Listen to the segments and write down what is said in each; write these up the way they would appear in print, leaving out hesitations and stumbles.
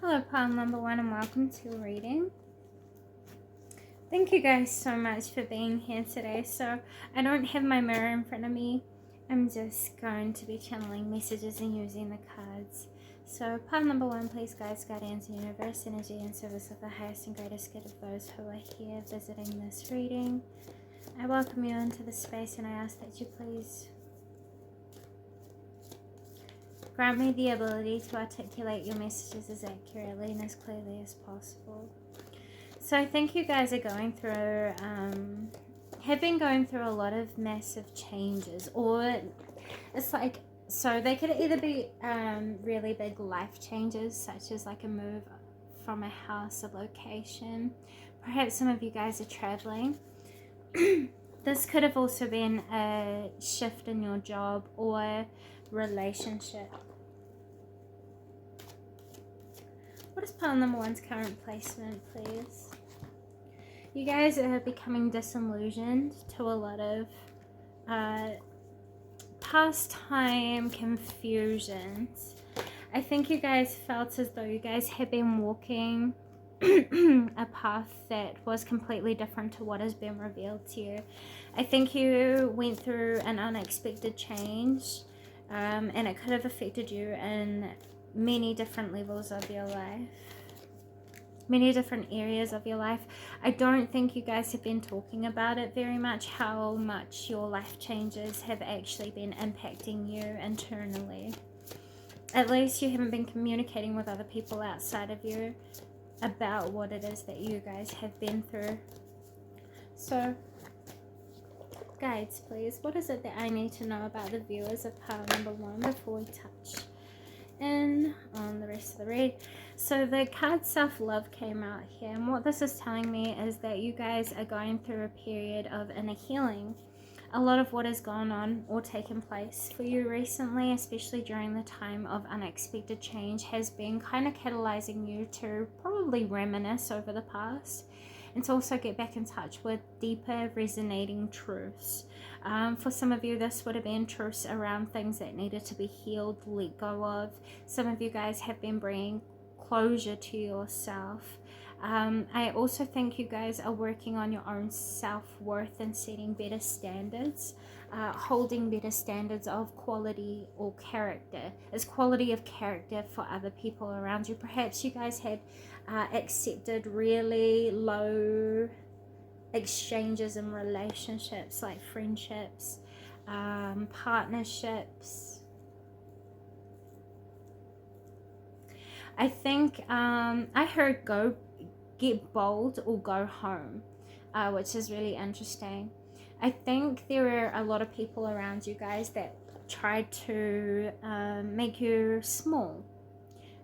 Hello, pile number 1, and welcome to a reading. Thank you guys so much for being here today. So I don't have my mirror in front of me. I'm just going to be channeling messages and using the cards. So pile number 1, please, guides, guardians, universe, energy, and service of the highest and greatest good of those who are here visiting this reading. I welcome you into the space, and I ask that you please grant me the ability to articulate your messages as accurately and as clearly as possible. So I think you guys are going through, have been going through a lot of massive changes, or it's like, so they could either be really big life changes, such as like a move from a house, a location. Perhaps some of you guys are traveling. This could have also been a shift in your job or relationship. What is pile number 1's current placement, please? You guys are becoming disillusioned to a lot of past time confusions. I think you guys felt as though you guys had been walking a path that was completely different to what has been revealed to you. I think you went through an unexpected change, and it could have affected you in many different levels of your life, many different areas of your life. I don't think you guys have been talking about it very much, how much your life changes have actually been impacting you internally. At least you haven't been communicating with other people outside of you about what it is that you guys have been through. So guides, please, what is it that I need to know about the viewers of pile number 1 before we touch in on the rest of the read? So the card self-love came out here, and what this is telling me is that you guys are going through a period of inner healing. A lot of what has gone on or taken place for you recently, especially during the time of unexpected change, has been kind of catalyzing you to probably reminisce over the past, and to also get back in touch with deeper resonating truths. For some of you, this would have been truths around things that needed to be healed, let go of. Some of you guys have been bringing closure to yourself. I also think you guys are working on your own self-worth and setting better standards, holding better standards of quality or character, as quality of character for other people around you. Perhaps you guys had accepted really low exchanges in relationships, like friendships, partnerships. I think I heard go get bold or go home, which is really interesting. I think there are a lot of people around you guys that tried to make you small,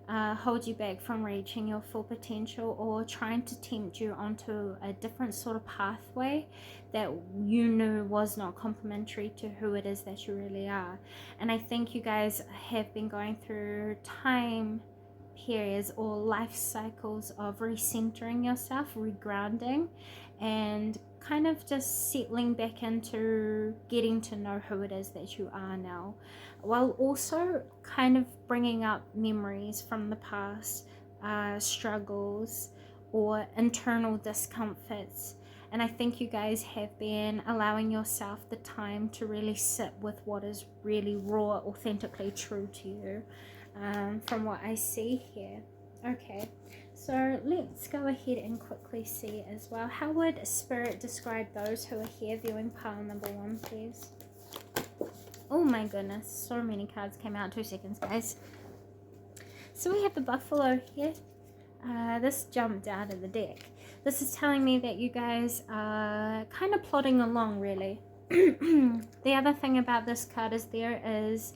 hold you back from reaching your full potential, or trying to tempt you onto a different sort of pathway that you knew was not complementary to who it is that you really are. And I think you guys have been going through time periods or life cycles of recentering yourself, regrounding, and kind of just settling back into getting to know who it is that you are now, while also kind of bringing up memories from the past, struggles or internal discomforts. And I think you guys have been allowing yourself the time to really sit with what is really raw, authentically true to you, from what I see here. Okay, so let's go ahead and quickly see as well. How would Spirit describe those who are here viewing pile number 1, please? Oh my goodness, so many cards came out. 2 seconds, guys. So we have the buffalo here. This jumped out of the deck. This is telling me that you guys are kind of plodding along, really. The other thing about this card is there is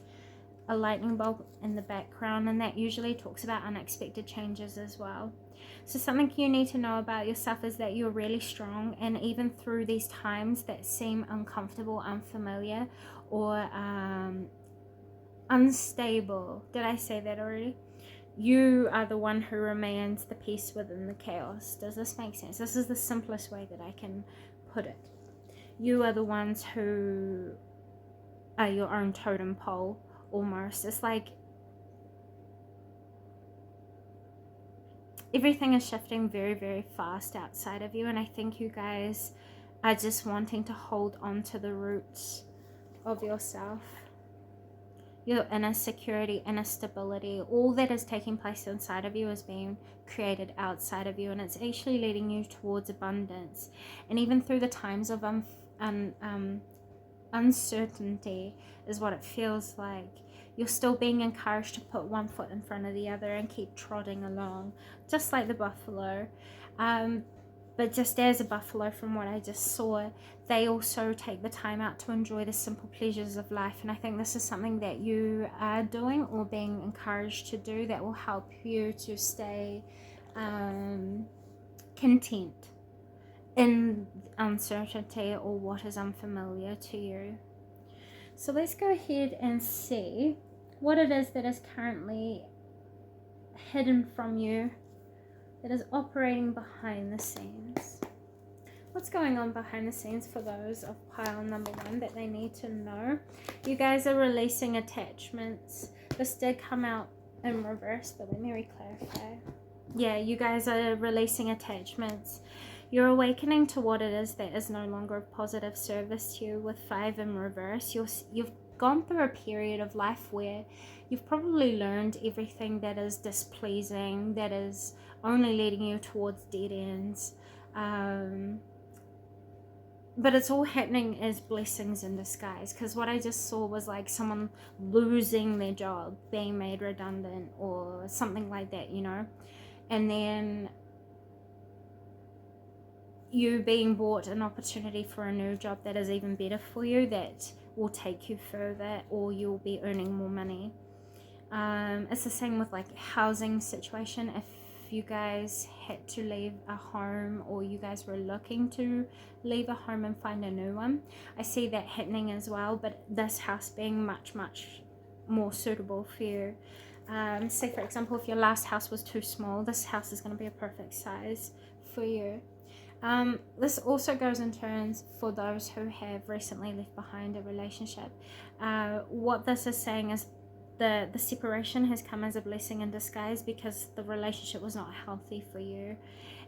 a lightning bolt in the background, and that usually talks about unexpected changes as well. So something you need to know about yourself is that you're really strong, and even through these times that seem uncomfortable, unfamiliar, or unstable, did I say that already? You are the one who remains the peace within the chaos. Does this make sense? This is the simplest way that I can put it. You are the ones who are your own totem pole, almost. It's like everything is shifting very, very fast outside of you, and I think you guys are just wanting to hold on to the roots of yourself, your inner security, inner stability. All that is taking place inside of you is being created outside of you, and it's actually leading you towards abundance. And even through the times of uncertainty is what it feels like, you're still being encouraged to put one foot in front of the other and keep trotting along, just like the buffalo. But just as a buffalo, from what I just saw, they also take the time out to enjoy the simple pleasures of life. And I think this is something that you are doing or being encouraged to do that will help you to stay content in uncertainty or what is unfamiliar to you. So let's go ahead and see what it is that is currently hidden from you, that is operating behind the scenes. What's going on behind the scenes for those of pile number 1 that they need to know? You guys are releasing attachments. This did come out in reverse, but let me re-clarify. Yeah, you guys are releasing attachments. You're awakening to what it is that is no longer of positive service to you with 5 in reverse. You've gone through a period of life where you've probably learned everything that is displeasing, that is only leading you towards dead ends. But it's all happening as blessings in disguise, because what I just saw was like someone losing their job, being made redundant or something like that, you know, and then you being bought an opportunity for a new job that is even better for you, that will take you further, or you'll be earning more money. It's the same with like housing situation. If you guys had to leave a home, or you guys were looking to leave a home and find a new one, I see that happening as well, but this house being much more suitable for you. Say for example, if your last house was too small, this house is going to be a perfect size for you. This also goes in turns for those who have recently left behind a relationship. What this is saying is the separation has come as a blessing in disguise, because the relationship was not healthy for you.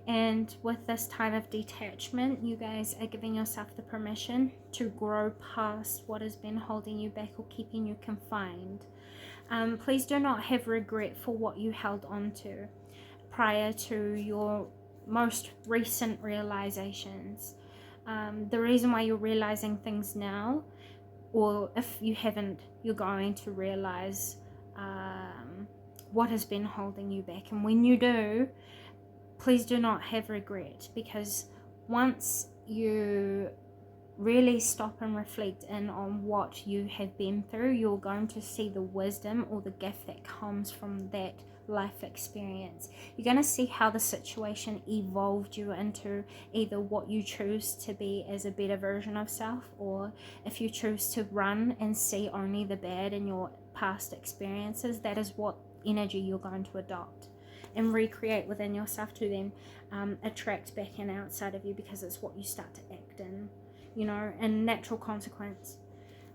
And with this time of detachment, you guys are giving yourself the permission to grow past what has been holding you back or keeping you confined. Please do not have regret for what you held on to prior to your most recent realizations. The reason why you're realizing things now, or if you haven't, you're going to realize what has been holding you back. And when you do, please do not have regret, because once you really stop and reflect in on what you have been through, you're going to see the wisdom or the gift that comes from that life experience. You're going to see how the situation evolved you into either what you choose to be as a better version of self, or if you choose to run and see only the bad in your past experiences, that is what energy you're going to adopt and recreate within yourself to then attract back in outside of you, because it's what you start to act in, you know, in natural consequence.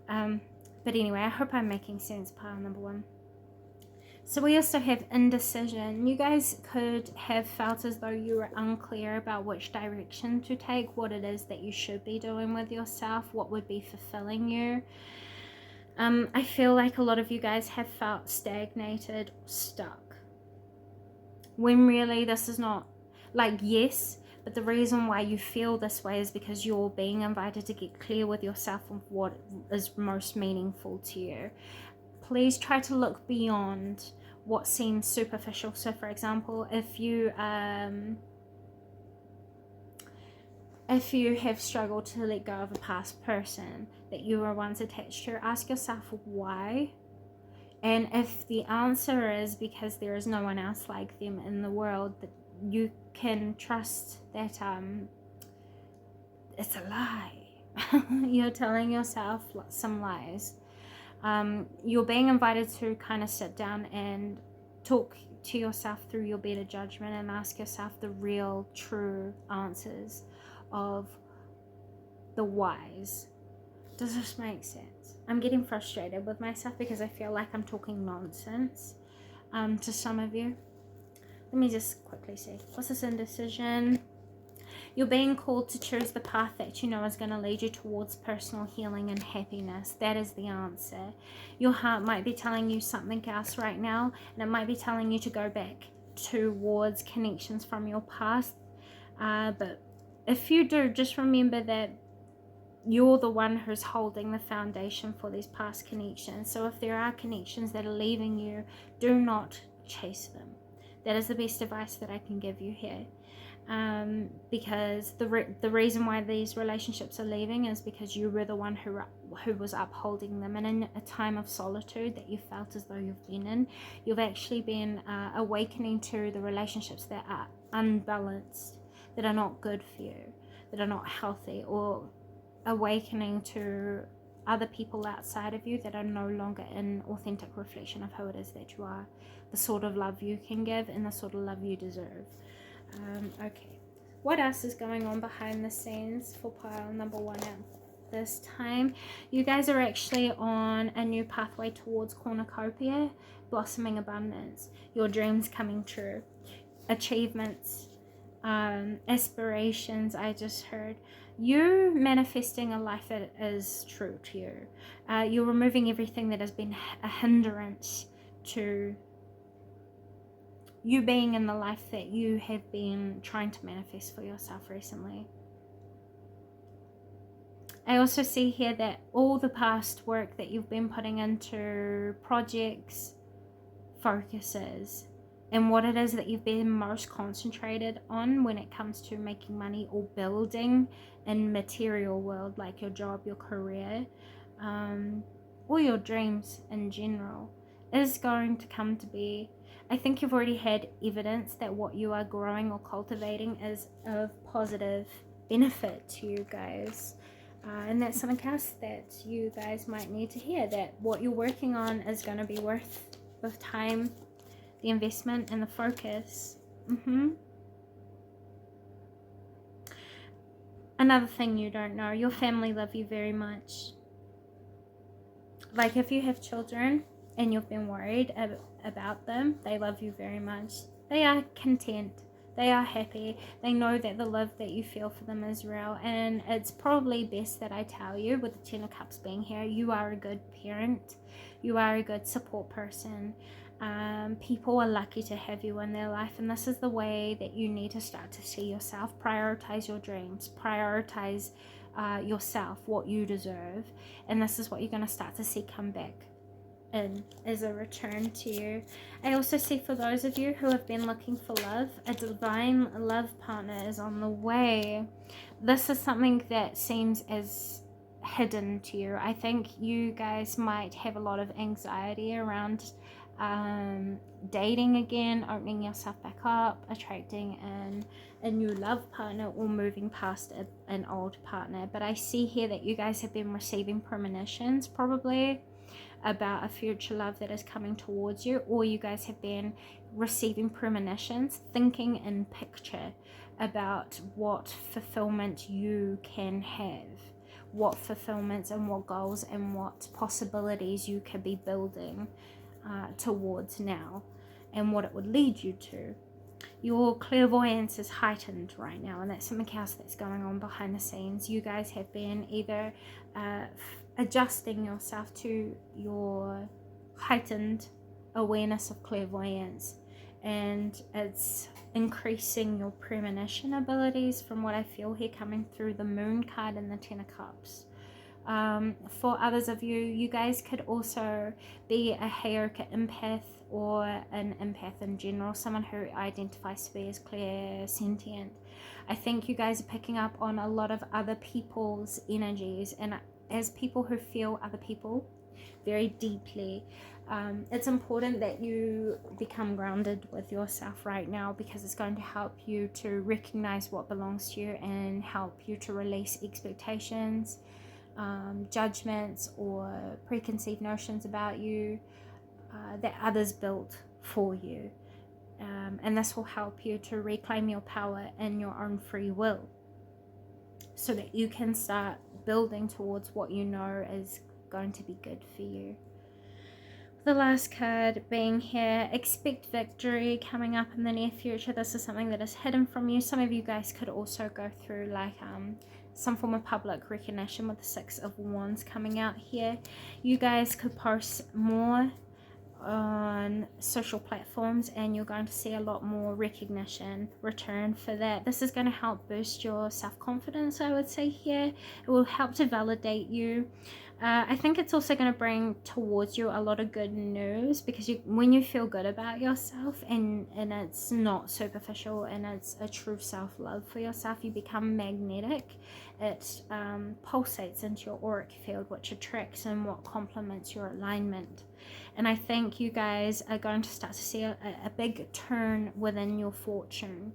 But anyway, I hope I'm making sense, pile number 1. So we also have indecision. You guys could have felt as though you were unclear about which direction to take, what it is that you should be doing with yourself, what would be fulfilling you. I feel like a lot of you guys have felt stagnated, stuck, when really this is not, like, yes, but the reason why you feel this way is because you're being invited to get clear with yourself of what is most meaningful to you. Please try to look beyond what seems superficial. So for example, if you have struggled to let go of a past person that you were once attached to, ask yourself why. And if the answer is because there is no one else like them in the world, that you can trust that it's a lie. You're telling yourself some lies. You're being invited to kind of sit down and talk to yourself through your better judgment and ask yourself the real, true answers of the whys. Does this make sense? I'm getting frustrated with myself because I feel like I'm talking nonsense to some of you. Let me just quickly see. What's this indecision? You're being called to choose the path that you know is going to lead you towards personal healing and happiness. That is the answer. Your heart might be telling you something else right now, and it might be telling you to go back towards connections from your past. But if you do, just remember that you're the one who's holding the foundation for these past connections. So if there are connections that are leaving you, do not chase them. That is the best advice that I can give you here. Because the reason why these relationships are leaving is because you were the one who was upholding them, and in a time of solitude that you felt as though you've been in, you've actually been awakening to the relationships that are unbalanced, that are not good for you, that are not healthy, or awakening to other people outside of you that are no longer an authentic reflection of who it is that you are, the sort of love you can give and the sort of love you deserve. Okay, what else is going on behind the scenes for pile number 1 at this time? You guys are actually on a new pathway towards cornucopia, blossoming abundance, your dreams coming true, achievements, aspirations. I just heard you manifesting a life that is true to you. You're removing everything that has been a hindrance to you being in the life that you have been trying to manifest for yourself recently. I also see here that all the past work that you've been putting into projects, focuses, and what it is that you've been most concentrated on when it comes to making money or building in material world, like your job, your career, or your dreams in general, is going to come to be. I think you've already had evidence that what you are growing or cultivating is of positive benefit to you guys. And that's something else that you guys might need to hear, that what you're working on is going to be worth the time, the investment, and the focus. Another thing you don't know, your family love you very much. Like if you have children and you've been worried about them, they love you very much. They are content. They are happy. They know that the love that you feel for them is real. And it's probably best that I tell you, with the 10 of Cups being here, you are a good parent. You are a good support person. People are lucky to have you in their life, and this is the way that you need to start to see yourself. Prioritize your dreams. Prioritize yourself, what you deserve. And this is what you're going to start to see come back in as a return to you. I also see, for those of you who have been looking for love, a divine love partner is on the way. This is something that seems as hidden to you. I think you guys might have a lot of anxiety around dating again, opening yourself back up, attracting a new love partner, or moving past an old partner. But I see here that you guys have been receiving premonitions, probably about a future love that is coming towards you, or you guys have been receiving premonitions, thinking in picture about what fulfillment you can have, what fulfillments and what goals and what possibilities you could be building towards now, and what it would lead you to. Your clairvoyance is heightened right now, and that's something else that's going on behind the scenes. You guys have been either adjusting yourself to your heightened awareness of clairvoyance, and it's increasing your premonition abilities, from what I feel here coming through the Moon card and the 10 of Cups. For others of you, you guys could also be a Heyoka empath, or an empath in general, someone who identifies to be as clairsentient. I think you guys are picking up on a lot of other people's energies, and as people who feel other people very deeply, it's important that you become grounded with yourself right now, because it's going to help you to recognize what belongs to you and help you to release expectations, judgments, or preconceived notions about you that others built for you. And this will help you to reclaim your power and your own free will, so that you can start building towards what you know is going to be good for you. the last card being here, expect victory coming up in the near future. This is something that is hidden from you. Some of you guys could also go through like some form of public recognition with the Six of Wands coming out here. You guys could post more on social platforms and you're going to see a lot more recognition return for that. This is going to help boost your self-confidence, I would say here. It will help to validate you. I think it's also going to bring towards you a lot of good news, because when you feel good about yourself and it's not superficial and it's a true self-love for yourself, you become magnetic. It pulsates into your auric field, which attracts and what complements your alignment. And I think you guys are going to start to see a big turn within your fortune.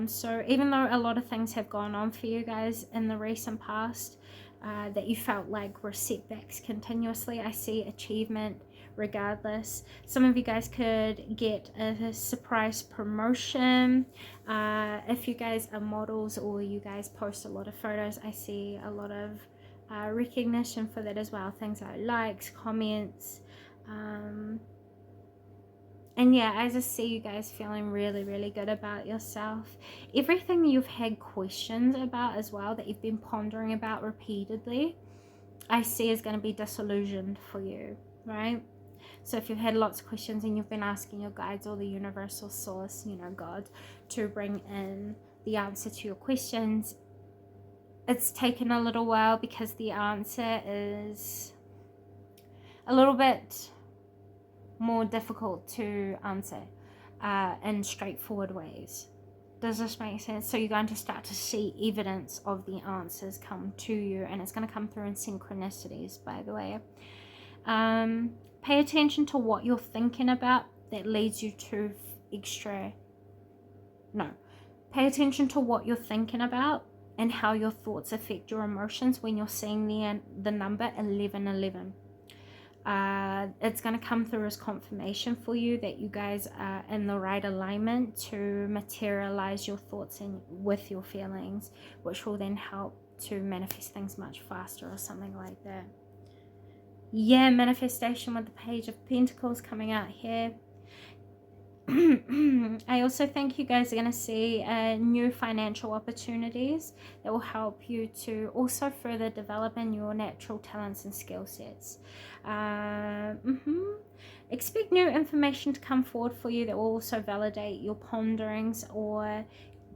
So even though a lot of things have gone on for you guys in the recent past, that you felt like were setbacks continuously, I see achievement regardless. Some of you guys could get a surprise promotion. If you guys are models or you guys post a lot of photos, I see a lot of recognition for that as well. Things like likes, comments, and yeah, I just see you guys feeling really, really good about yourself. Everything you've had questions about as well, that you've been pondering about repeatedly, I see is going to be disillusioned for you, right? So if you've had lots of questions and you've been asking your guides or the universal source, you know, God, to bring in the answer to your questions, it's taken a little while because the answer is a little bit more difficult to answer in straightforward ways. Does this make sense? So you're going to start to see evidence of the answers come to you, and it's going to come through in synchronicities, by the way. Pay attention to what you're thinking about that leads you to pay attention to what you're thinking about and how your thoughts affect your emotions when you're seeing the number 1111. It's going to come through as confirmation for you that you guys are in the right alignment to materialize your thoughts with your feelings, which will then help to manifest things much faster or something like that. Yeah, manifestation with the Page of Pentacles coming out here. I also think you guys are going to see new financial opportunities that will help you to also further develop in your natural talents and skill sets. Expect new information to come forward for you that will also validate your ponderings or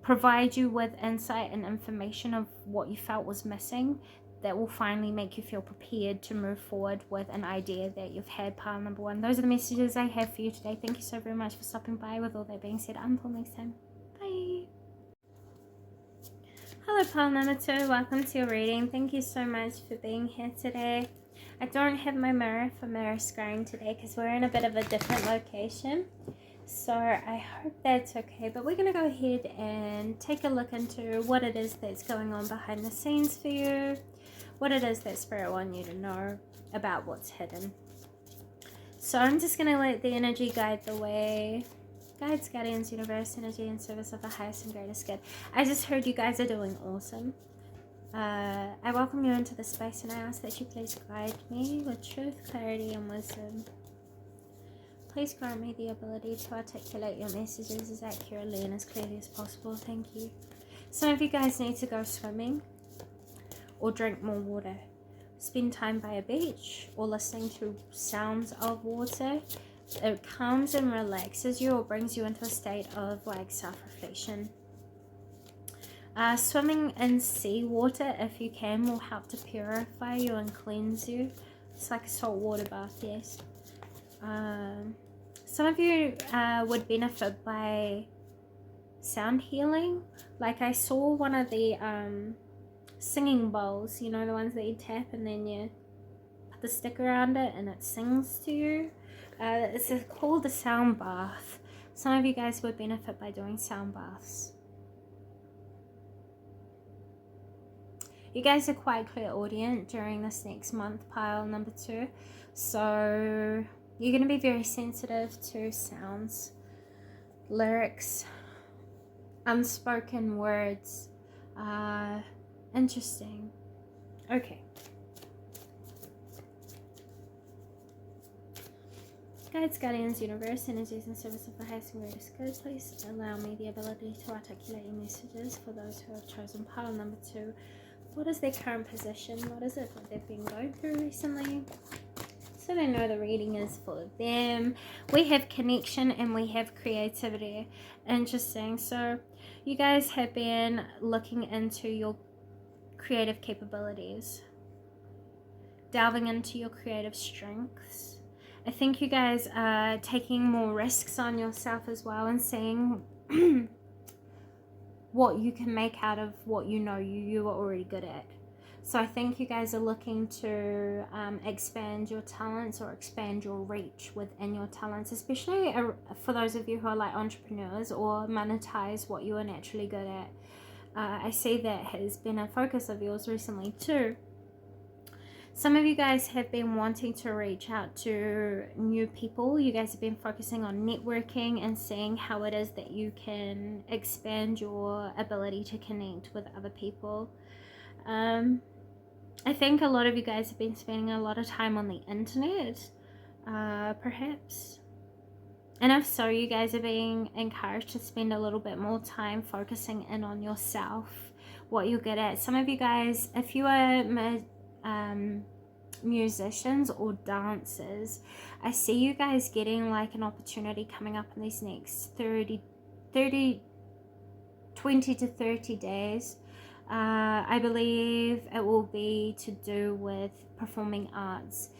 provide you with insight and information of what you felt was missing, that will finally make you feel prepared to move forward with an idea that you've had, pile number one. Those are the messages I have for you today. Thank you so very much for stopping by. With all that being said, until next time, bye. Hello, pile number two. Welcome to your reading. Thank you so much for being here today. I don't have my mirror for mirror scrying today because we're in a bit of a different location. So I hope that's okay. But we're going to go ahead and take a look into what it is that's going on behind the scenes for you. What it is that Spirit wants you to know about what's hidden. So I'm just going to let the energy guide the way. Guides, guardians, universe, energy in service of the highest and greatest good. I just heard you guys are doing awesome. I welcome you into the space and I ask that you please guide me with truth, clarity, and wisdom. Please grant me the ability to articulate your messages as accurately and as clearly as possible. Thank you. Some of you guys need to go swimming or drink more water. Spend time by a beach or listening to sounds of water. It calms and relaxes you or brings you into a state of like self-reflection. Swimming in seawater, if you can, will help to purify you and cleanse you. It's like a salt water bath, yes. Some of you would benefit by sound healing. Like I saw one of the singing bowls, you know, the ones that you tap and then you put the stick around it and it sings to you. It's called a sound bath. Some of you guys would benefit by doing sound baths. You guys are quite clairaudient during this next month, pile number two. So you're going to be very sensitive to sounds, lyrics, unspoken words. Interesting. Okay. Guides, guardians, universe, energies, and service of the highest and greatest good, please allow me the ability to articulate your messages for those who have chosen pile number 2. What is their current position? What is it that they've been going through recently? So they know the reading is for them. We have connection and we have creativity. Interesting. So you guys have been looking into your creative capabilities, delving into your creative strengths. I think you guys are taking more risks on yourself as well and seeing what you can make out of what you know you are already good at. So I think you guys are looking to expand your talents or expand your reach within your talents, especially for those of you who are like entrepreneurs, or monetize what you are naturally good at. I see that has been a focus of yours recently too. Some of you guys have been wanting to reach out to new people. You guys have been focusing on networking and seeing how it is that you can expand your ability to connect with other people. I think a lot of you guys have been spending a lot of time on the internet, perhaps. And if so, you guys are being encouraged to spend a little bit more time focusing in on yourself, what you're good at. Some of you guys, if you are musicians or dancers, I see you guys getting like an opportunity coming up in these next 20 to 30 days. I believe it will be to do with performing arts.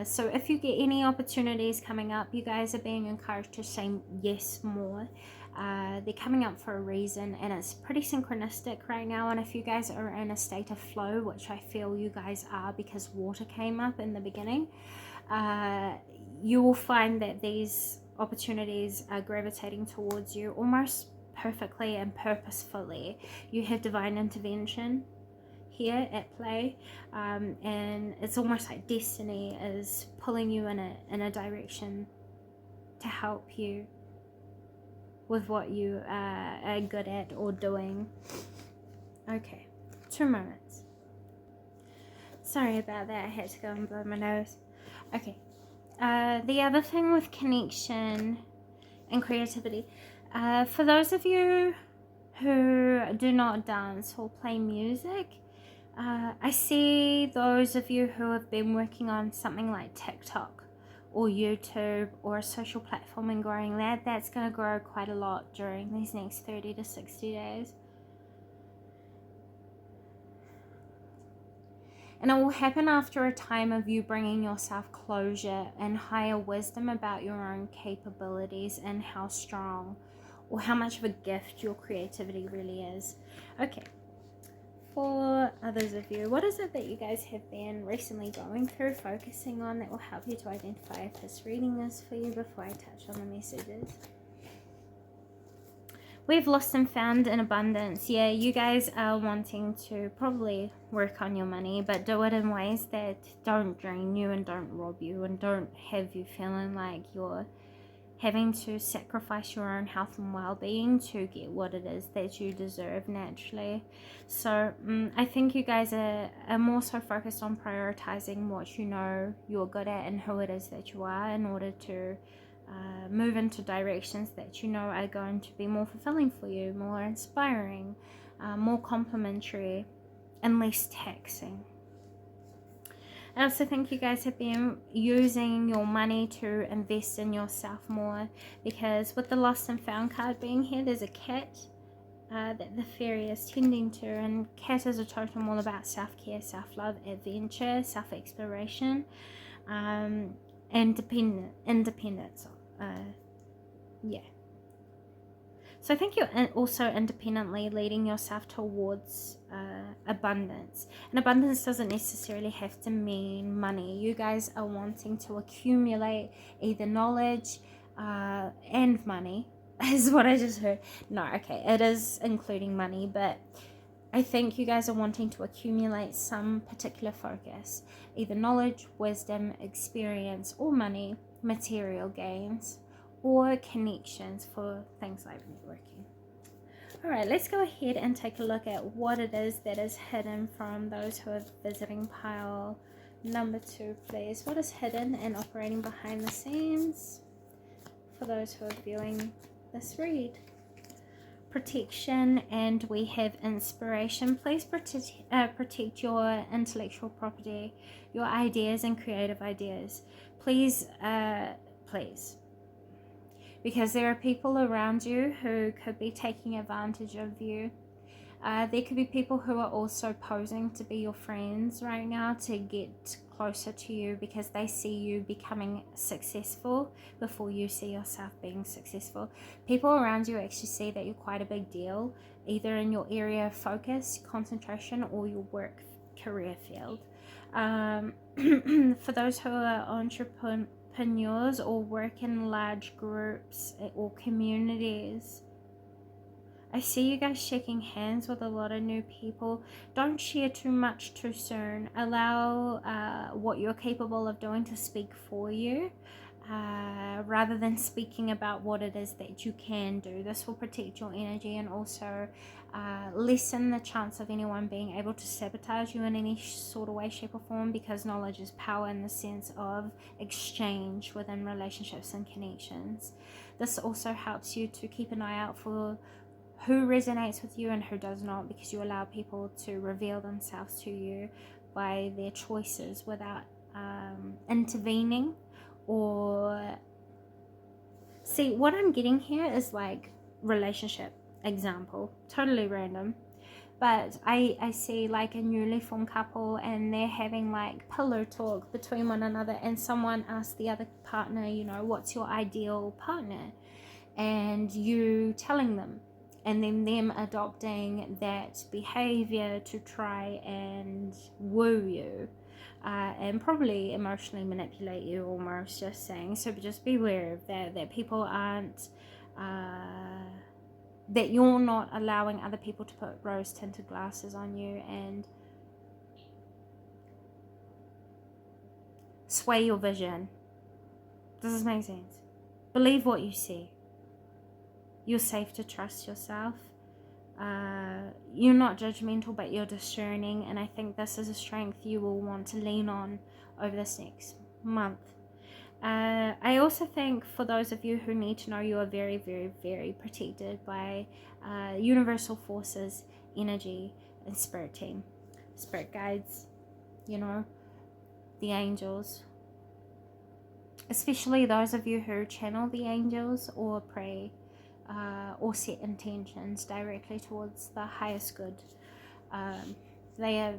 So if you get any opportunities coming up, you guys are being encouraged to say yes more. They're coming up for a reason, and it's pretty synchronistic right now. And if you guys are in a state of flow, which I feel you guys are because water came up in the beginning, you will find that these opportunities are gravitating towards you almost perfectly and purposefully. You have divine intervention here at play, and it's almost like destiny is pulling you in a direction to help you with what you are good at or doing. Okay, 2 moments. Sorry about that, I had to go and blow my nose. Okay, the other thing with connection and creativity, for those of you who do not dance or play music, I see those of you who have been working on something like TikTok or YouTube or a social platform and growing that's going to grow quite a lot during these next 30 to 60 days. And it will happen after a time of you bringing yourself closure and higher wisdom about your own capabilities and how strong or how much of a gift your creativity really is. Okay. For others of you, what is it that you guys have been recently going through, focusing on, that will help you to identify if this reading is for you before I touch on the messages? We've lost and found in abundance. Yeah, you guys are wanting to probably work on your money, but do it in ways that don't drain you and don't rob you and don't have you feeling like you're having to sacrifice your own health and well-being to get what it is that you deserve naturally. So I think you guys are more so focused on prioritizing what you know you're good at and who it is that you are, in order to move into directions that you know are going to be more fulfilling for you, more inspiring, more complimentary, and less taxing. I also think you guys have been using your money to invest in yourself more, because with the lost and found card being here, there's a cat that the fairy is tending to, and cat is a totem all about self-care, self-love, adventure, self-exploration, and independence. Yeah. So I think you're also independently leading yourself towards abundance. And abundance doesn't necessarily have to mean money. You guys are wanting to accumulate either knowledge and money, is what I just heard. No, okay, it is including money, but I think you guys are wanting to accumulate some particular focus, either knowledge, wisdom, experience, or money, material gains, or connections for things like networking. All right, let's go ahead and take a look at what it is that is hidden from those who are visiting pile number 2, please. What is hidden and operating behind the scenes for those who are viewing this read? Protection, and we have inspiration. Please protect your intellectual property, your ideas and creative ideas. Please, please. Because there are people around you who could be taking advantage of you. There could be people who are also posing to be your friends right now to get closer to you because they see you becoming successful before you see yourself being successful. People around you actually see that you're quite a big deal, either in your area of focus, concentration, or your work career field. For those who are entrepreneurs or work in large groups or communities, I see you guys shaking hands with a lot of new people. Don't share too much too soon. Allow what you're capable of doing to speak for you, rather than speaking about what it is that you can do. This will protect your energy and also lessen the chance of anyone being able to sabotage you in any sort of way, shape or form, because knowledge is power in the sense of exchange within relationships and connections. This also helps you to keep an eye out for who resonates with you and who does not, because you allow people to reveal themselves to you by their choices without intervening. Or see, what I'm getting here is like relationship example, totally random, but I see like a newly formed couple and they're having like pillow talk between one another, and someone asks the other partner, you know, what's your ideal partner, and you telling them, and then them adopting that behavior to try and woo you, and probably emotionally manipulate you almost, just saying. So just beware of that people aren't, that you're not allowing other people to put rose tinted glasses on you and sway your vision. Does this make sense? Believe what you see. You're safe to trust yourself. You're not judgmental, but you're discerning, and I think this is a strength you will want to lean on over this next month. I also think for those of you who need to know, you are very, very, very protected by universal forces, energy, and spirit team, spirit guides, you know, the angels. Especially those of you who channel the angels or pray or set intentions directly towards the highest good. They are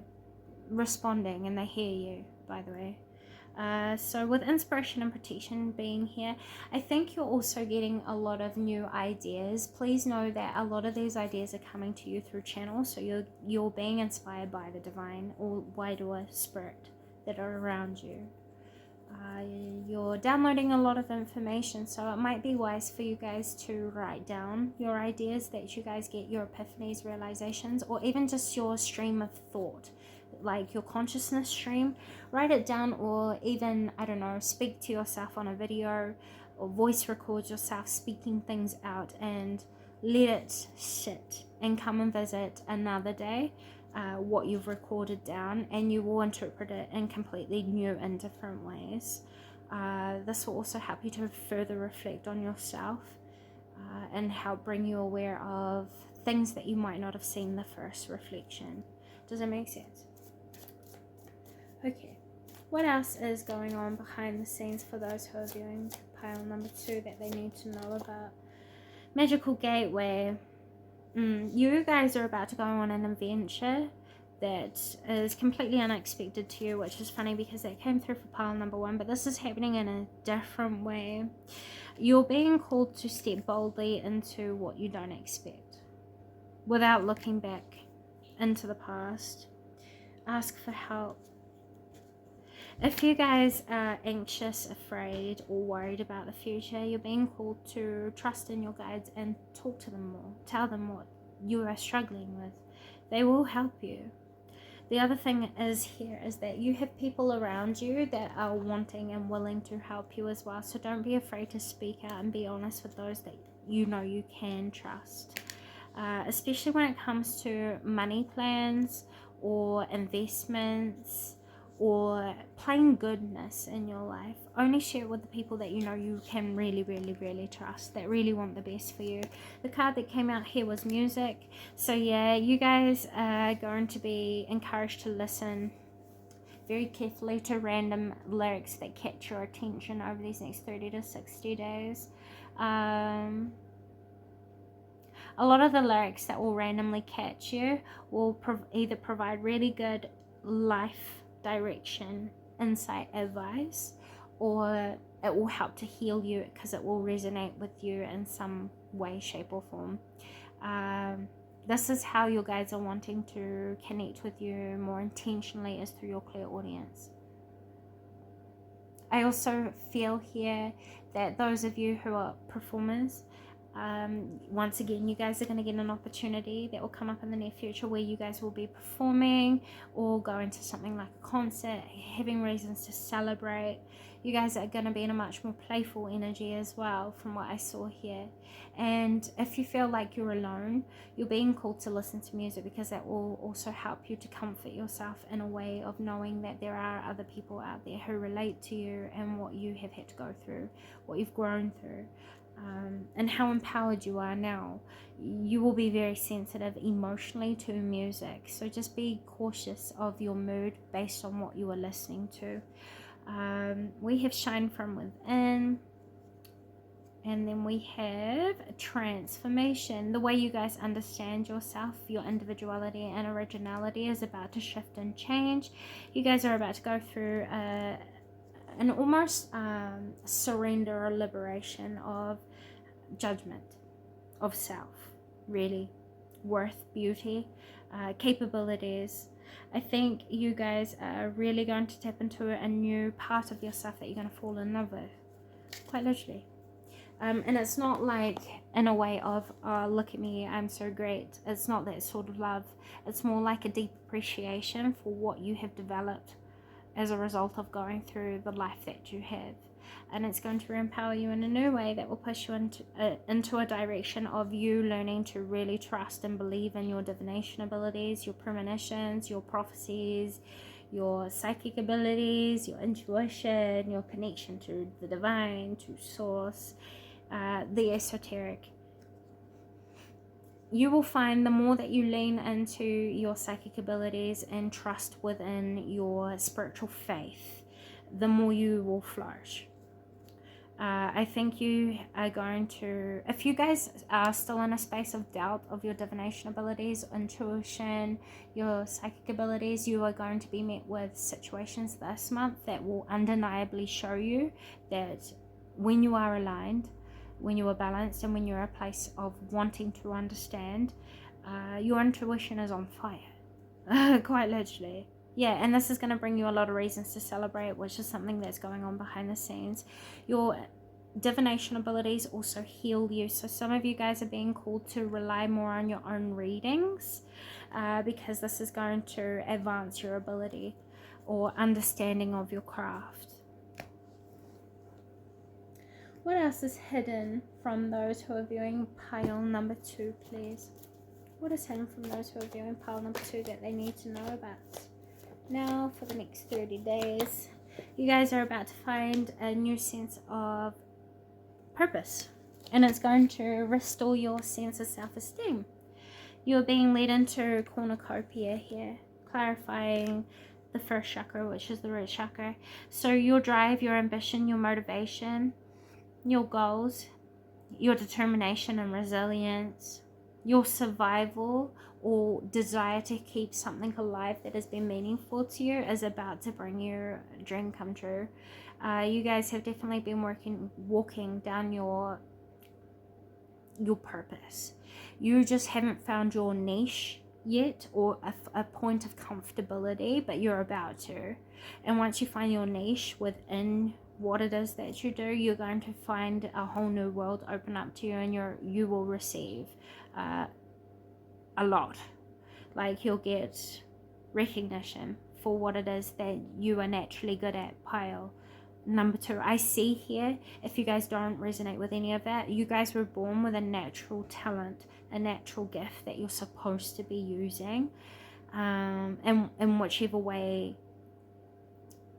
responding and they hear you, by the way. So with inspiration and protection being here, I think you're also getting a lot of new ideas. Please know that a lot of these ideas are coming to you through channels, so you're being inspired by the divine or wider spirit that are around you. You're downloading a lot of information, so it might be wise for you guys to write down your ideas that you guys get, your epiphanies, realizations, or even just your stream of thought, like your consciousness stream. Write it down, or even, I don't know, speak to yourself on a video or voice record yourself speaking things out and let it sit and come and visit another day. What you've recorded down, and you will interpret it in completely new and different ways. This will also help you to further reflect on yourself and help bring you aware of things that you might not have seen the first reflection. Does that make sense? Okay, what else is going on behind the scenes for those who are viewing pile number 2 that they need to know about? Magical gateway. You guys are about to go on an adventure that is completely unexpected to you, which is funny because that came through for pile number 1, but this is happening in a different way. You're being called to step boldly into what you don't expect without looking back into the past. Ask for help. If you guys are anxious, afraid, or worried about the future, you're being called to trust in your guides and talk to them more. Tell them what you are struggling with. They will help you. The other thing is that you have people around you that are wanting and willing to help you as well. So don't be afraid to speak out and be honest with those that you know you can trust. Especially when it comes to money plans or investments, or plain goodness in your life, only share it with the people that you know you can really, really, really trust, that really want the best for you. The card that came out here was music. So yeah, you guys are going to be encouraged to listen very carefully to random lyrics that catch your attention over these next 30 to 60 days. A lot of the lyrics that will randomly catch you will either provide really good life direction, insight, advice, or it will help to heal you because it will resonate with you in some way, shape, or form. This is how your guides are wanting to connect with you more intentionally, is through your clairaudience. I also feel here that those of you who are performers, once again, you guys are going to get an opportunity that will come up in the near future where you guys will be performing or going to something like a concert, having reasons to celebrate. You guys are going to be in a much more playful energy as well, from what I saw here. And if you feel like you're alone, you're being called to listen to music, because that will also help you to comfort yourself in a way of knowing that there are other people out there who relate to you and what you have had to go through, what you've grown through. And how empowered you are now. You will be very sensitive emotionally to music, so just be cautious of your mood based on what you are listening to. We have shine from within, and then we have transformation. The way you guys understand yourself, your individuality and originality is about to shift and change. You guys are about to go through an almost surrender or liberation of judgment of self, really, worth, beauty, capabilities. I think you guys are really going to tap into a new part of yourself that you're going to fall in love with, quite literally. And it's not like in a way of, oh, look at me, I'm so great. It's not that sort of love. It's more like a deep appreciation for what you have developed as a result of going through the life that you have. And it's going to empower you in a new way that will push you into a direction of you learning to really trust and believe in your divination abilities, your premonitions, your prophecies, your psychic abilities, your intuition, your connection to the divine, to source, the esoteric. You will find the more that you lean into your psychic abilities and trust within your spiritual faith, the more you will flourish. I think you are going to, if you guys are still in a space of doubt of your divination abilities, intuition, your psychic abilities, you are going to be met with situations this month that will undeniably show you that when you are aligned, when you are balanced, and when you're a place of wanting to understand, your intuition is on fire. Quite literally. Yeah, and this is going to bring you a lot of reasons to celebrate, which is something that's going on behind the scenes. Your divination abilities also heal you. So some of you guys are being called to rely more on your own readings, because this is going to advance your ability or understanding of your craft. What else is hidden from those who are viewing pile number 2, please? What is hidden from those who are viewing pile number 2 that they need to know about? Now, for the next 30 days, you guys are about to find a new sense of purpose, and it's going to restore your sense of self-esteem. You're being led into cornucopia here, clarifying the first chakra, which is the root chakra. So your drive, your ambition, your motivation, your goals, your determination and resilience, your survival or desire to keep something alive that has been meaningful to you is about to bring your dream come true. You guys have definitely been walking down your purpose. You just haven't found your niche yet, or a point of comfortability, but you're about to. And once you find your niche within what it is that you do, you're going to find a whole new world open up to you, and you will receive a lot. Like, you'll get recognition for what it is that you are naturally good at. Pile number 2, I see here, if you guys don't resonate with any of that, you guys were born with a natural talent, a natural gift that you're supposed to be using, in whichever way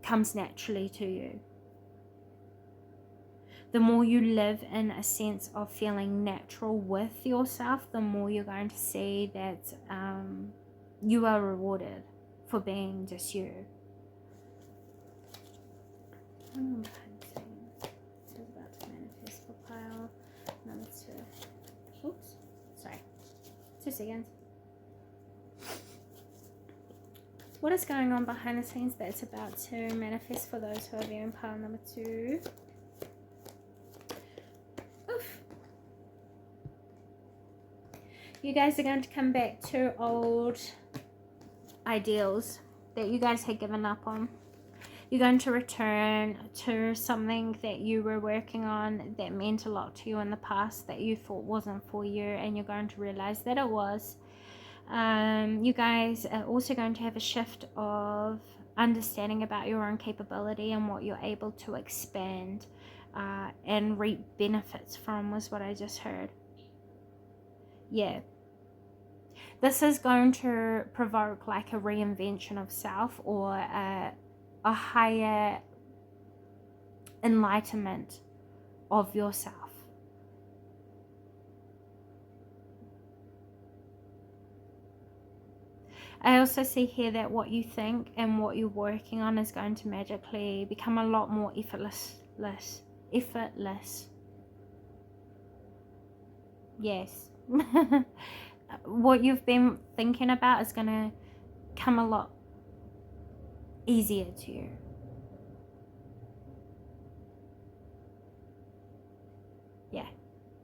comes naturally to you. The more you live in a sense of feeling natural with yourself, the more you're going to see that you are rewarded for being just you. It's about to manifest for pile number 2. Oops, sorry. 2 seconds. What is going on behind the scenes that's about to manifest for those who are viewing pile number 2? Oof. You guys are going to come back to old ideals that you guys had given up on. You're going to return to something that you were working on that meant a lot to you in the past that you thought wasn't for you, and you're going to realize that it was. You guys are also going to have a shift of understanding about your own capability and what you're able to expand and reap benefits from, was what I just heard. Yeah. This is going to provoke like a reinvention of self, or a higher enlightenment of yourself. I also see here that what you think and what you're working on is going to magically become a lot more effortless. Yes. What you've been thinking about is going to come a lot easier to you. Yeah.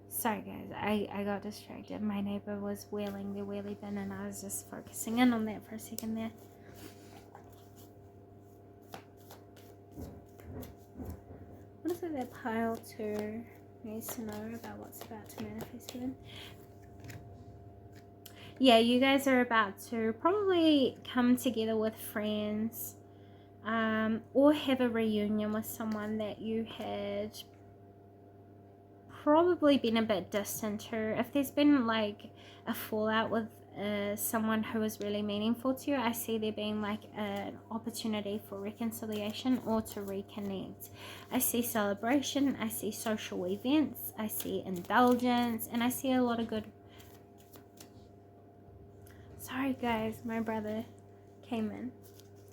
Sorry guys, I got distracted. My neighbor was wheeling their wheelie bin and I was just focusing in on that for a second there. What is it that pile 2 needs to know about what's about to manifest for them? Yeah, you guys are about to probably come together with friends, or have a reunion with someone that you had probably been a bit distant to. If there's been like a fallout with someone who is really meaningful to you, I see there being like an opportunity for reconciliation or to reconnect. I see celebration, I see social events, I see indulgence, and I see a lot of good. Sorry guys, my brother came in,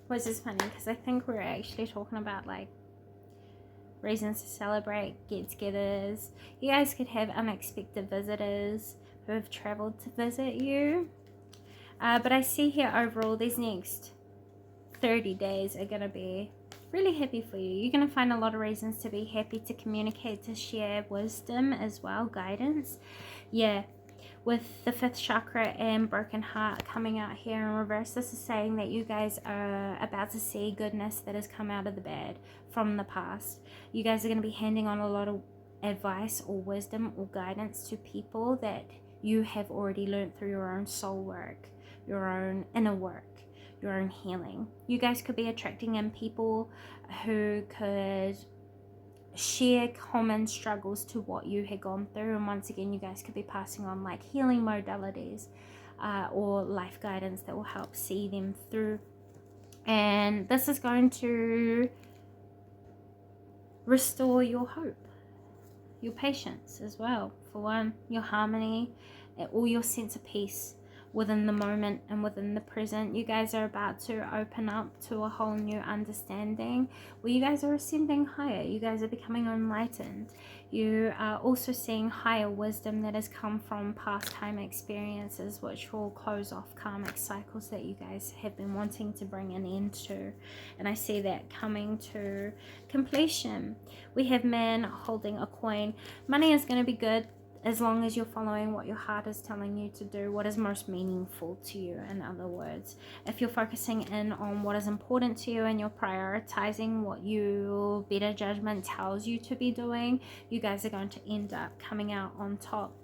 which is funny because I think we're actually talking about like reasons to celebrate, get-togethers. You guys could have unexpected visitors who have traveled to visit you. But I see here overall these next 30 days are going to be really happy for you. You're going to find a lot of reasons to be happy, to communicate, to share wisdom as well, guidance. Yeah. With the 5th chakra and broken heart coming out here in reverse, this is saying that you guys are about to see goodness that has come out of the bad from the past. You guys are going to be handing on a lot of advice or wisdom or guidance to people that you have already learned through your own soul work, your own inner work, your own healing. You guys could be attracting in people who could share common struggles to what you had gone through, and once again you guys could be passing on like healing modalities or life guidance that will help see them through. And this is going to restore your hope, your patience as well, for one, your harmony, all your sense of peace within the moment and within the present. You guys are about to open up to a whole new understanding where you guys are ascending higher. You guys are becoming enlightened. You are also seeing higher wisdom that has come from past time experiences, which will close off karmic cycles that you guys have been wanting to bring an end to. And I see that coming to completion. We have man holding a coin. Money is going to be good as long as you're following what your heart is telling you to do, what is most meaningful to you, in other words. If you're focusing in on what is important to you and you're prioritizing what your better judgment tells you to be doing, you guys are going to end up coming out on top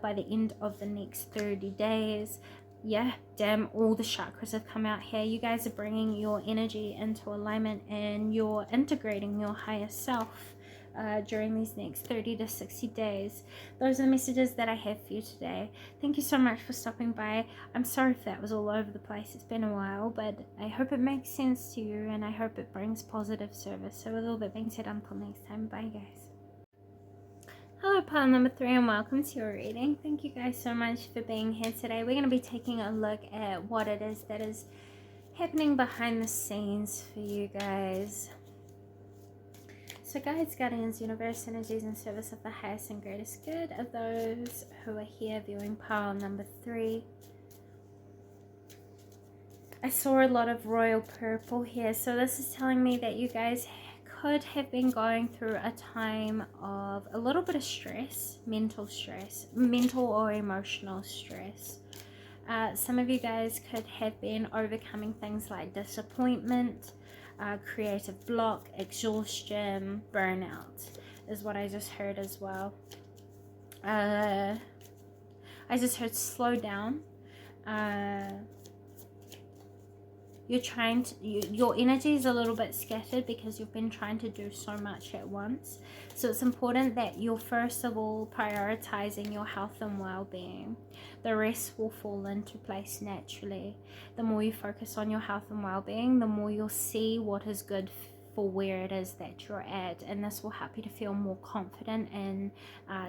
by the end of the next 30 days. Yeah, damn, all the chakras have come out here. You guys are bringing your energy into alignment and you're integrating your higher self during these next 30 to 60 days. Those are the messages that I have for you today. Thank you so much for stopping by. I'm sorry if that was all over the place. It's been a while, but I hope it makes sense to you, and I hope it brings positive service. So with all that being said, until next time, bye guys. Hello, pile number 3, and welcome to your reading. Thank you guys so much for being here today. We're going to be taking a look at what it is that is happening behind the scenes for you guys. So guides, guardians, universe, energies, and service of the highest and greatest good of those who are here viewing pile number 3. I saw a lot of royal purple here, so this is telling me that you guys could have been going through a time of a little bit of stress, mental or emotional stress. Some of you guys could have been overcoming things like disappointment, creative block, exhaustion, burnout is what I just heard as well. I just heard slow down. Your energy is a little bit scattered because you've been trying to do so much at once. So it's important that you're first of all prioritizing your health and well-being. The rest will fall into place naturally. The more you focus on your health and well-being, the more you'll see what is good for where it is that you're at, and this will help you to feel more confident in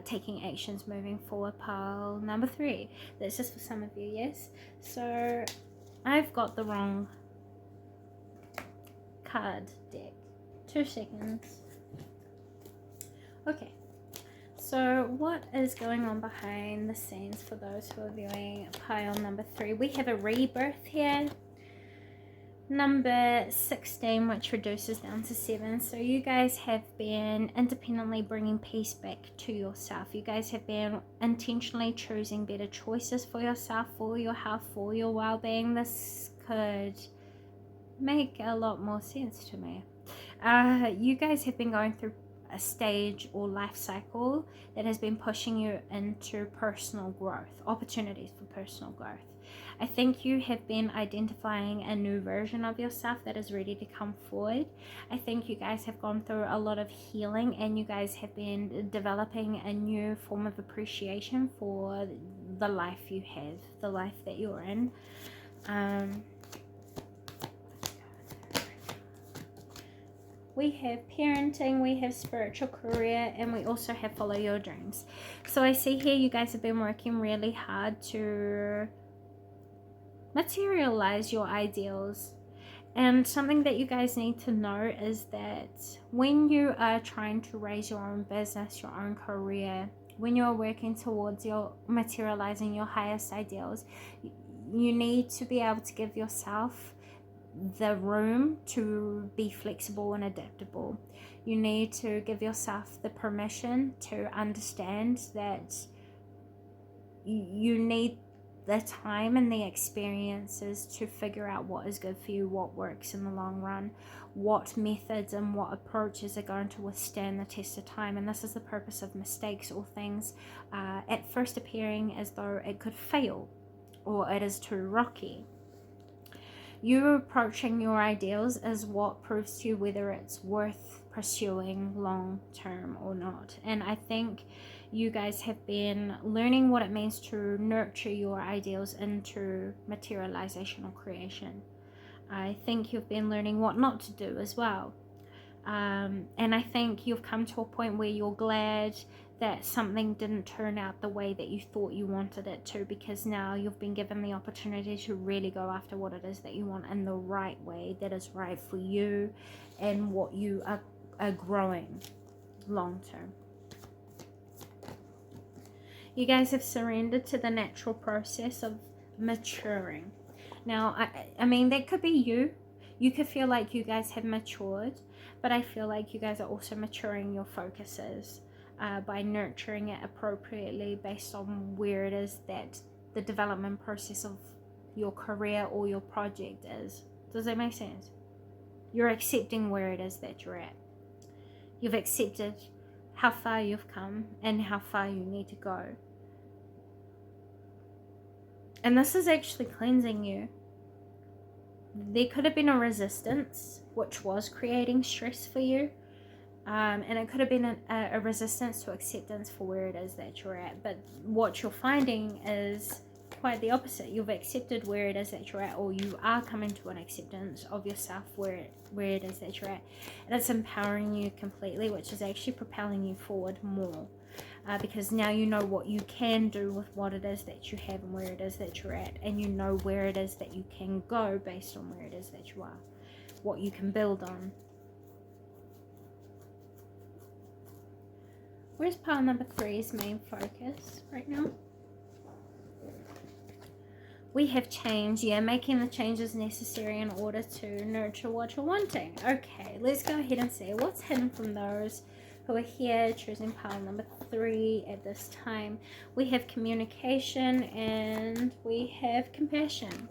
taking actions moving forward. Pile number 3. That's just for some of you, yes? So I've got the wrong card deck. 2 seconds. Okay, so what is going on behind the scenes for those who are viewing pile number 3? We have a rebirth here. Number 16, which reduces down to 7. So you guys have been independently bringing peace back to yourself. You guys have been intentionally choosing better choices for yourself, for your health, for your well-being. This could make a lot more sense to me. You guys have been going through a stage or life cycle that has been pushing you into personal growth, opportunities for personal growth. I think you have been identifying a new version of yourself that is ready to come forward. I think you guys have gone through a lot of healing, and you guys have been developing a new form of appreciation for the life you have, the life that you're in. We have parenting, we have spiritual career, and we also have follow your dreams. So I see here you guys have been working really hard to materialize your ideals. And something that you guys need to know is that when you are trying to raise your own business, your own career, when you're working towards your materializing your highest ideals, you need to be able to give yourself the room to be flexible and adaptable. You need to give yourself the permission to understand that you need the time and the experiences to figure out what is good for you, what works in the long run, what methods and what approaches are going to withstand the test of time. And this is the purpose of mistakes or things at first appearing as though it could fail or it is too rocky. You approaching your ideals is what proves to you whether it's worth pursuing long term or not. And I think you guys have been learning what it means to nurture your ideals into materialization or creation. I think you've been learning what not to do as well. And I think you've come to a point where you're glad that something didn't turn out the way that you thought you wanted it to, because now you've been given the opportunity to really go after what it is that you want in the right way that is right for you and what you are growing long term. You guys have surrendered to the natural process of maturing. Now, I mean, that could be you. You could feel like you guys have matured, but I feel like you guys are also maturing your focuses by nurturing it appropriately based on where it is that the development process of your career or your project is. Does that make sense? You're accepting where it is that you're at. You've accepted how far you've come and how far you need to go. And this is actually cleansing you. There could have been a resistance which was creating stress for you. And it could have been a resistance to acceptance for where it is that you're at. But what you're finding is quite the opposite. You've accepted where it is that you're at, or you are coming to an acceptance of yourself where it is that you're at. And it's empowering you completely, which is actually propelling you forward more. Because now you know what you can do with what it is that you have and where it is that you're at. And you know where it is that you can go based on where it is that you are. What you can build on. Where's pile number 3's main focus right now? We have change. Yeah, making the changes necessary in order to nurture what you're wanting. Okay, let's go ahead and see what's hidden from those who are here choosing pile number 3 at this time. We have communication and we have compassion.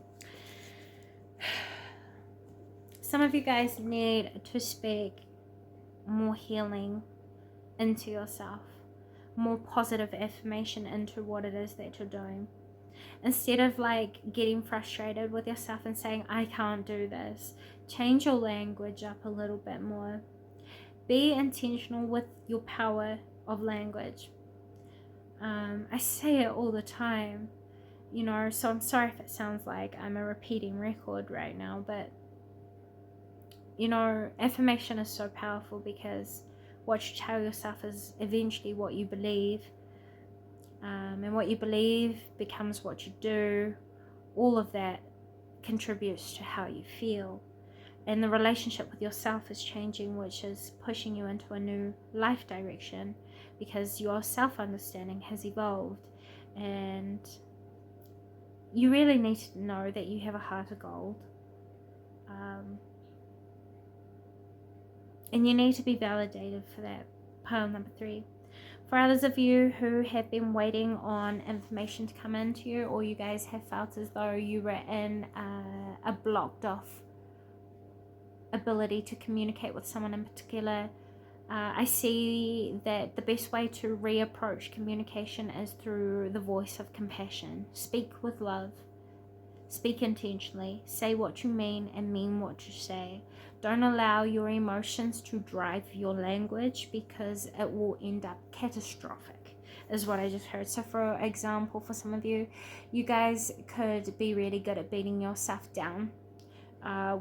Some of you guys need to speak more healing into yourself, more positive affirmation into what it is that you're doing. Instead of like getting frustrated with yourself and saying, I can't do this, change your language up a little bit more. Be intentional with your power of language. I say it all the time, you know, so I'm sorry if it sounds like I'm a repeating record right now, but you know, affirmation is so powerful because what you tell yourself is eventually what you believe. And what you believe becomes what you do. All of that contributes to how you feel. And the relationship with yourself is changing, which is pushing you into a new life direction because your self-understanding has evolved. And you really need to know that you have a heart of gold. And you need to be validated for that. Pile number 3. For others of you who have been waiting on information to come into you, or you guys have felt as though you were in a blocked off ability to communicate with someone in particular, I see that the best way to reapproach communication is through the voice of compassion. Speak with love. Speak intentionally. Say what you mean and mean what you say. Don't allow your emotions to drive your language because it will end up catastrophic, is what I just heard. So for example, for some of you, you guys could be really good at beating yourself down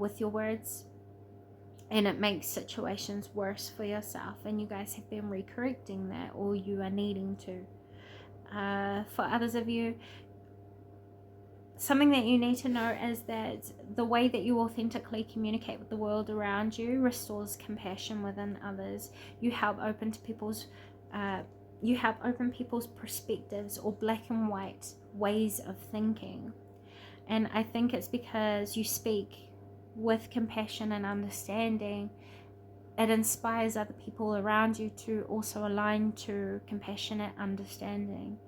with your words. And it makes situations worse for yourself. And you guys have been recorrecting that, or you are needing to. For others of you, something that you need to know is that the way that you authentically communicate with the world around you restores compassion within others. You help open people's perspectives or black and white ways of thinking. And I think it's because you speak with compassion and understanding, it inspires other people around you to also align to compassionate understanding.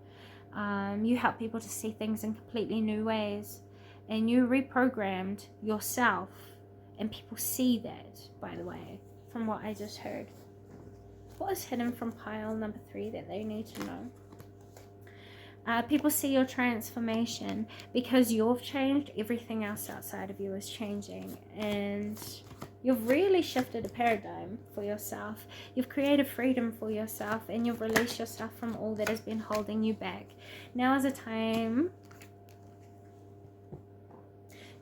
You help people to see things in completely new ways, and you reprogrammed yourself, and people see that, by the way, from what I just heard. What is hidden from pile number 3 that they need to know? People see your transformation. Because you've changed, everything else outside of you is changing, and you've really shifted a paradigm for yourself. You've created freedom for yourself, and you've released yourself from all that has been holding you back. Now is a time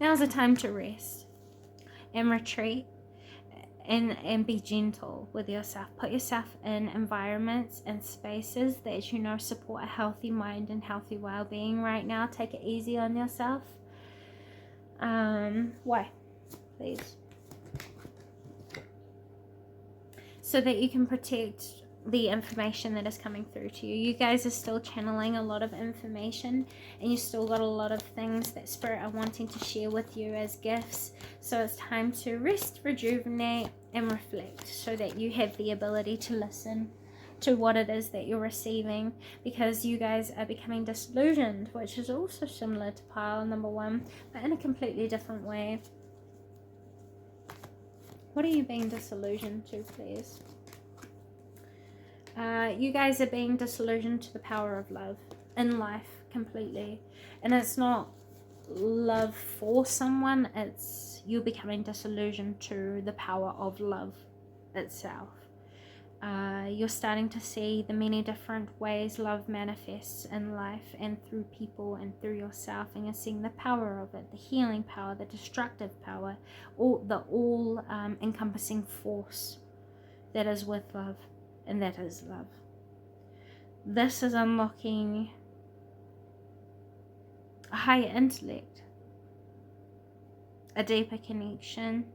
to rest and retreat and be gentle with yourself. Put yourself in environments and spaces that you know support a healthy mind and healthy well-being right now. Take it easy on yourself. Why? Please. So that you can protect the information that is coming through to you. You guys are still channeling a lot of information, and you still got a lot of things that Spirit are wanting to share with you as gifts. So it's time to rest, rejuvenate, and reflect so that you have the ability to listen to what it is that you're receiving, because you guys are becoming disillusioned, which is also similar to pile number 1, but in a completely different way. What are you being disillusioned to, please? You guys are being disillusioned to the power of love in life completely. And it's not love for someone, it's you becoming disillusioned to the power of love itself. You're starting to see the many different ways love manifests in life and through people and through yourself, and you're seeing the power of it, the healing power, the destructive power, all encompassing force that is with love, and that is love. This is unlocking a higher intellect, a deeper connection,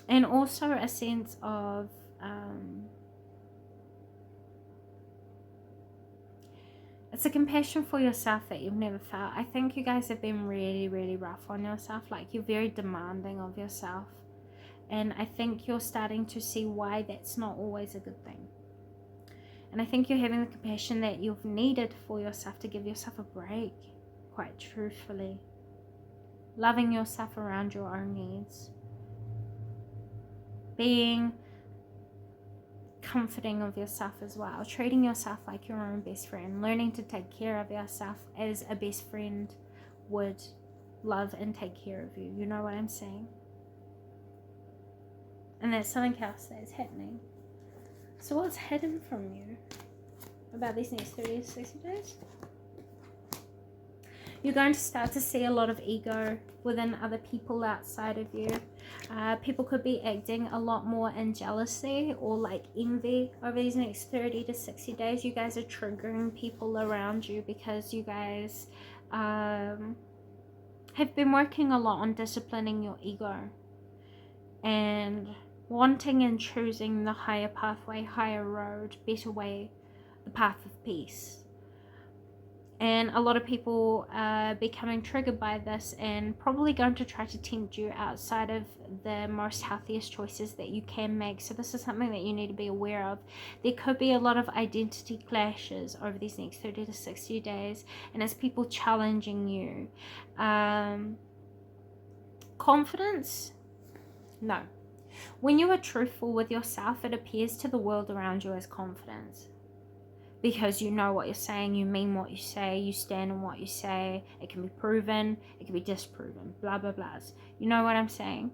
and also a sense of it's a compassion for yourself that you've never felt. I think you guys have been really, really rough on yourself. Like, you're very demanding of yourself. And I think you're starting to see why that's not always a good thing. And I think you're having the compassion that you've needed for yourself to give yourself a break, quite truthfully. Loving yourself around your own needs. Being comforting of yourself as well, treating yourself like your own best friend, learning to take care of yourself as a best friend would love and take care of you. You know what I'm saying? And there's something else that is happening. So what's hidden from you about these next 30 to 60 days? You're going to start to see a lot of ego within other people outside of you. People could be acting a lot more in jealousy or like envy over these next 30 to 60 days. You guys are triggering people around you because you guys have been working a lot on disciplining your ego and wanting and choosing the higher pathway, higher road, better way, the path of peace. And a lot of people are becoming triggered by this and probably going to try to tempt you outside of the most healthiest choices that you can make. So this is something that you need to be aware of. There could be a lot of identity clashes over these next 30 to 60 days. And it's people challenging you. Confidence? No. When you are truthful with yourself, it appears to the world around you as confidence. Because you know what you're saying, you mean what you say, you stand on what you say. It can be proven, it can be disproven, blah, blah, blahs. You know what I'm saying?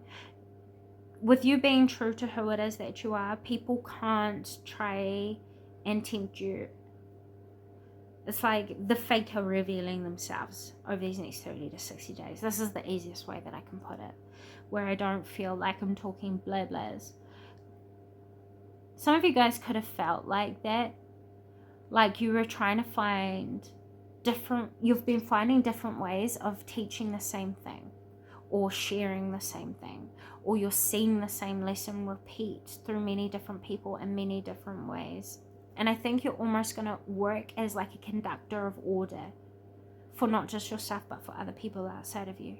With you being true to who it is that you are, people can't try and tempt you. It's like the fake are revealing themselves over these next 30 to 60 days. This is the easiest way that I can put it, where I don't feel like I'm talking blah, blahs. Some of you guys could have felt like that. Like you were trying to find you've been finding different ways of teaching the same thing or sharing the same thing, or you're seeing the same lesson repeat through many different people in many different ways. And I think you're almost going to work as like a conductor of order for not just yourself, but for other people outside of you.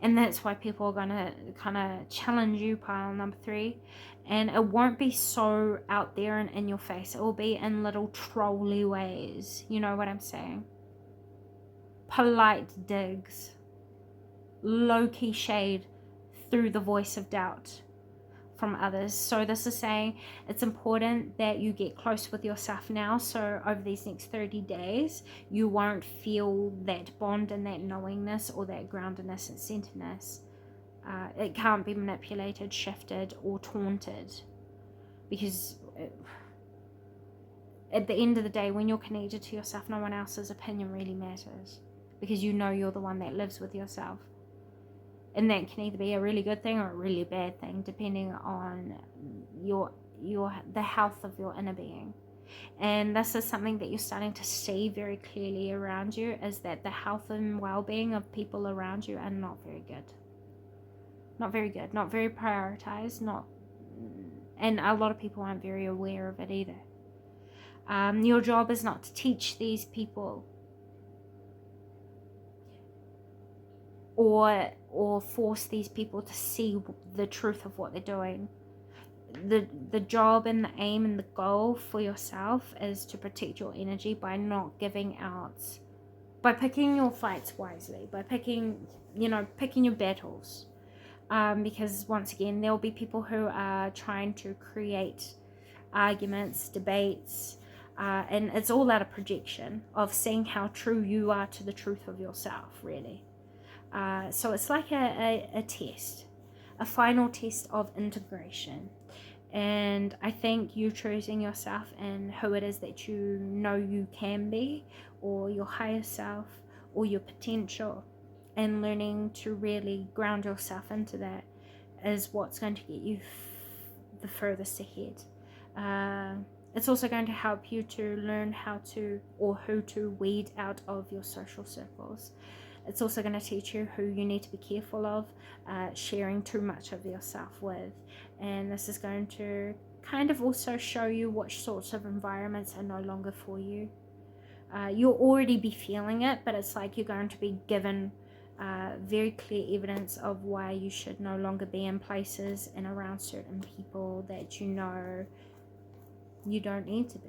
And that's why people are going to kind of challenge you, pile number 3. And it won't be so out there and in your face. It will be in little trolly ways. You know what I'm saying? Polite digs. Low-key shade through the voice of doubt from others. So this is saying it's important that you get close with yourself now, so over these next 30 days you won't feel that bond and that knowingness or that groundedness and centeredness. It can't be manipulated, shifted, or taunted, because at the end of the day, when you're connected to yourself, no one else's opinion really matters, because you know you're the one that lives with yourself. And that can either be a really good thing or a really bad thing, depending on the health of your inner being. And this is something that you're starting to see very clearly around you, is that the health and well-being of people around you are not very good. Not very good, not very prioritized, and a lot of people aren't very aware of it either. Your job is not to teach these people or force these people to see the truth of what they're doing. The job and the aim and the goal for yourself is to protect your energy by not giving out, by picking your fights wisely, by picking your battles. Because once again, there will be people who are trying to create arguments, debates, and it's all out of projection of seeing how true you are to the truth of yourself, really. So it's like a test, a final test of integration. And I think you choosing yourself and who it is that you know you can be, or your higher self, or your potential, and learning to really ground yourself into that is what's going to get you the furthest ahead. It's also going to help you to learn how to, or who to weed out of your social circles. It's also going to teach you who you need to be careful of sharing too much of yourself with. And this is going to kind of also show you which sorts of environments are no longer for you. You'll already be feeling it, but it's like you're going to be given very clear evidence of why you should no longer be in places and around certain people that you know you don't need to be.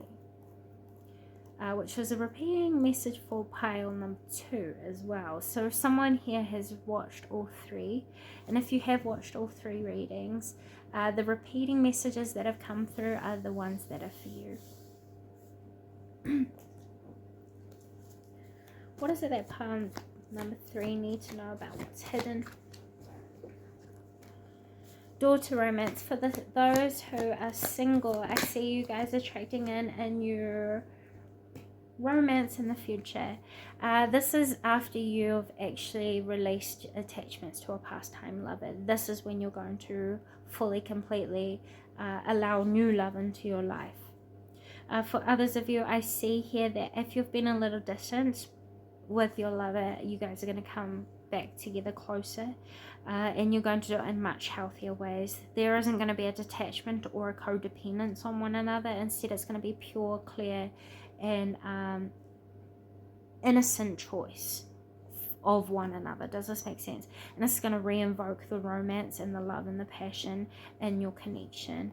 Which is a repeating message for pile number 2 as well. So if someone here has watched all 3, and if you have watched all 3 readings, the repeating messages that have come through are the ones that are for you. What is it that pile number 3 need to know about what's hidden? Door to romance. For those who are single, I see you guys attracting in your romance in the future. This is after you've actually released attachments to a past-time lover. This is when you're going to fully, completely allow new love into your life. For others of you, I see here that if you've been a little distant with your lover, you guys are going to come back together closer, and you're going to do it in much healthier ways. There isn't going to be a detachment or a codependence on one another. Instead, it's going to be pure, clear, and innocent choice of one another. Does this make sense? And this is going to re-invoke the romance and the love and the passion in your connection.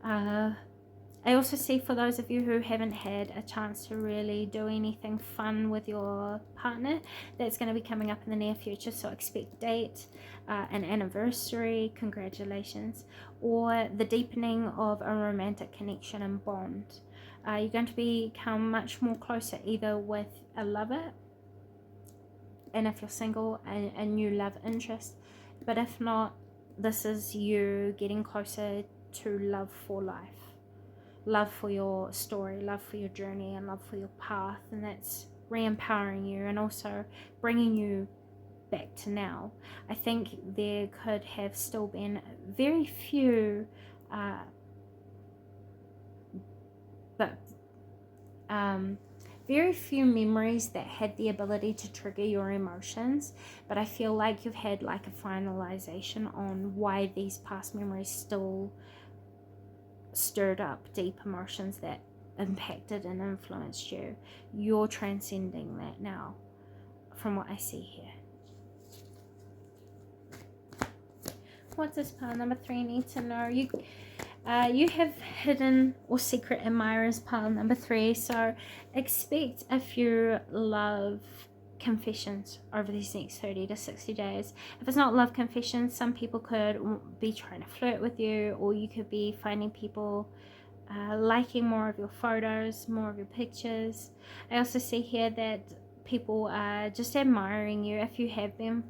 I also see for those of you who haven't had a chance to really do anything fun with your partner, that's going to be coming up in the near future. So expect a date, an anniversary, congratulations, or the deepening of a romantic connection and bond. You're going to become much more closer either with a lover, and if you're single, a new love interest. But if not, this is you getting closer to love for life. Love for your story, love for your journey, and love for your path. And that's re-empowering you and also bringing you back to now. I think there could have still been very few very few memories that had the ability to trigger your emotions, but I feel like you've had like a finalization on why these past memories still stirred up deep emotions that impacted and influenced you. You're transcending that now, from what I see here. What does pile number 3 need to know? You have hidden or secret admirers, pile number 3. So expect a few love confessions over these next 30 to 60 days. If it's not love confessions, some people could be trying to flirt with you, or you could be finding people liking more of your photos, more of your pictures. I also see here that people are just admiring you. If you have been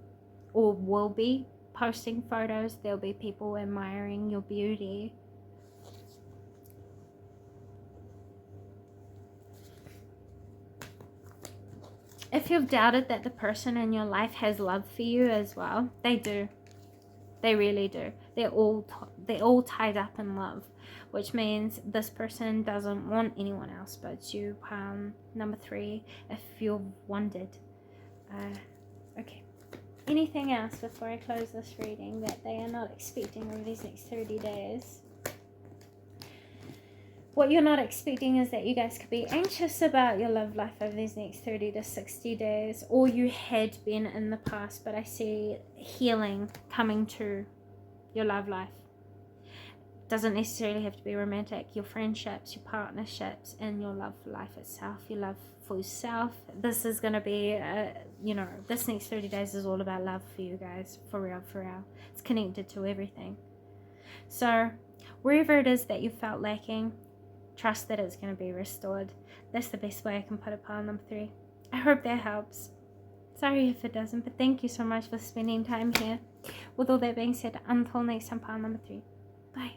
or will be posting photos, there'll be people admiring your beauty. If you've doubted that the person in your life has love for you as well, they do. They really do. They're all tied up in love, which means this person doesn't want anyone else but you. Number 3, if you've wondered. Okay. Anything else before I close this reading that they are not expecting over these next 30 days? What you're not expecting is that you guys could be anxious about your love life over these next 30 to 60 days, or you had been in the past, but I see healing coming to your love life. Doesn't necessarily have to be romantic. Your friendships, your partnerships, and your love for life itself, your love for yourself. This is going to be, this next 30 days is all about love for you guys, for real, for real. It's connected to everything. So wherever it is that you felt lacking, trust that it's going to be restored. That's the best way I can put it, pile number 3. I hope that helps. Sorry if it doesn't, but thank you so much for spending time here. With all that being said, until next time, pile number 3. Bye.